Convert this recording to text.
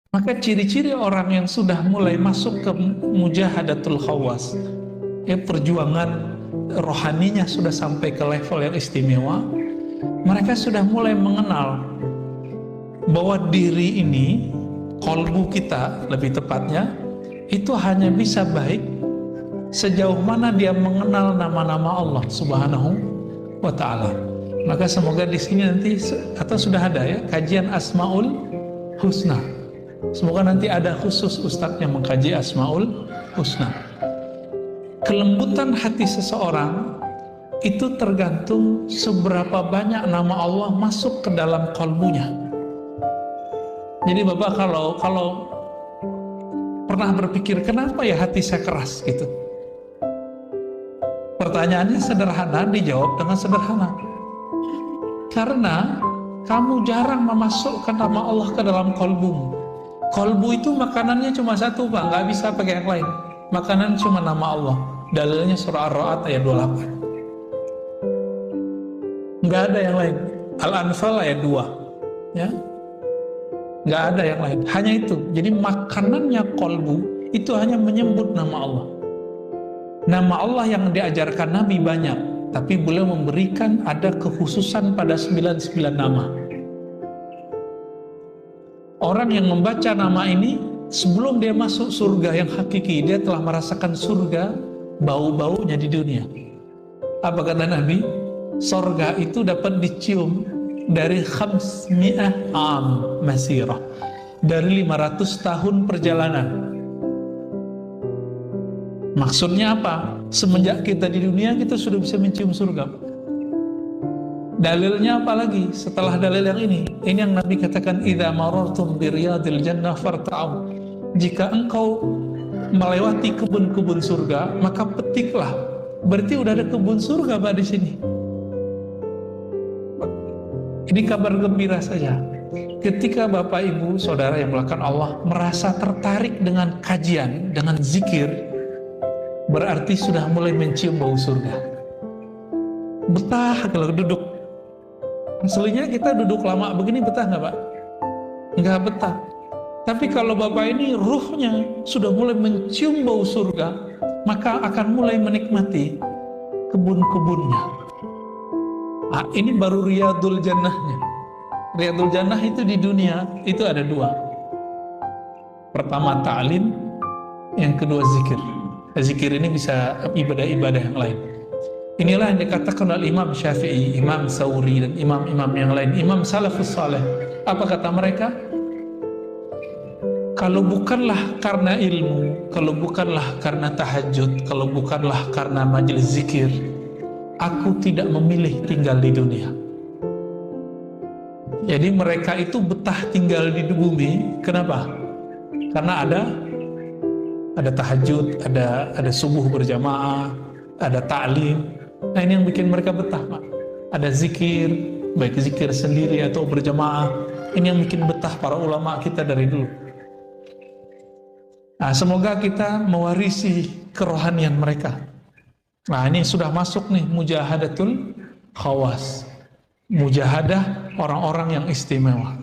Maka ciri-ciri orang yang sudah mulai masuk ke mujahadatul khawas, perjuangan rohaninya sudah sampai ke level yang istimewa, mereka sudah mulai mengenal bahwa diri ini, kolbu kita lebih tepatnya, itu hanya bisa baik sejauh mana dia mengenal nama-nama Allah Subhanahu wa Ta'ala. Maka semoga di sini nanti, atau sudah ada ya, kajian Asmaul Husna. Semoga nanti ada khusus ustadz yang mengkaji Asmaul Husna. Kelembutan hati seseorang itu tergantung seberapa banyak nama Allah masuk ke dalam kalbunya. Jadi Bapak kalau pernah berpikir kenapa ya hati saya keras gitu? Pertanyaannya sederhana, dijawab dengan sederhana. Karena kamu jarang memasukkan nama Allah ke dalam kalbumu. Kolbu itu makanannya cuma satu Pak, nggak bisa pakai yang lain. Makanan cuma nama Allah. Dalilnya surah Ar-Ra'd ayat 28. Nggak ada yang lain. Al-Anfal ayat 2. Ya, nggak ada yang lain. Hanya itu. Jadi makanannya kolbu itu hanya menyebut nama Allah. Nama Allah yang diajarkan Nabi banyak, tapi beliau memberikan ada kekhususan pada 99 nama. Orang yang membaca nama ini sebelum dia masuk surga yang hakiki, dia telah merasakan surga bau-baunya di dunia. Apa kata Nabi? Surga itu dapat dicium dari 500 am masirah, dari 500 tahun perjalanan. Maksudnya apa? Semenjak kita di dunia kita sudah bisa mencium surga. Dalilnya apa lagi setelah dalil yang ini? Ini yang Nabi katakan, idza marartum bi riyadil jannah farta'u. Jika engkau melewati kebun-kebun surga, maka petiklah. Berarti udah ada kebun surga Pak di sini. Ini kabar gembira saja. Ketika Bapak Ibu Saudara yang melakukan Allah merasa tertarik dengan kajian, dengan zikir, berarti sudah mulai mencium bau surga. Betah kalau duduk. Aslinya kita duduk lama begini betah nggak Pak? Nggak betah. Tapi kalau Bapak ini ruhnya sudah mulai mencium bau surga, maka akan mulai menikmati kebun-kebunnya. Ini baru Riyadul Jannahnya. Riyadul Jannah itu di dunia itu ada dua. Pertama ta'lim, yang kedua zikir. Zikir ini bisa ibadah-ibadah yang lain. Inilah yang dikatakan oleh Imam Syafi'i, Imam Sawri, dan imam-imam yang lain, Imam Salafus Saleh. Apa kata mereka? Kalau bukanlah karena ilmu, kalau bukanlah karena tahajud, kalau bukanlah karena majelis zikir, aku tidak memilih tinggal di dunia. Jadi mereka itu betah tinggal di bumi. Kenapa? Karena ada tahajud, ada subuh berjamaah, ada ta'lim. Nah ini yang bikin mereka betah Pak. Ada zikir, baik zikir sendiri atau berjamaah. Ini yang bikin betah para ulama kita dari dulu. Nah semoga kita mewarisi kerohanian mereka. Nah ini sudah masuk nih mujahadatul khawas, mujahadah orang-orang yang istimewa.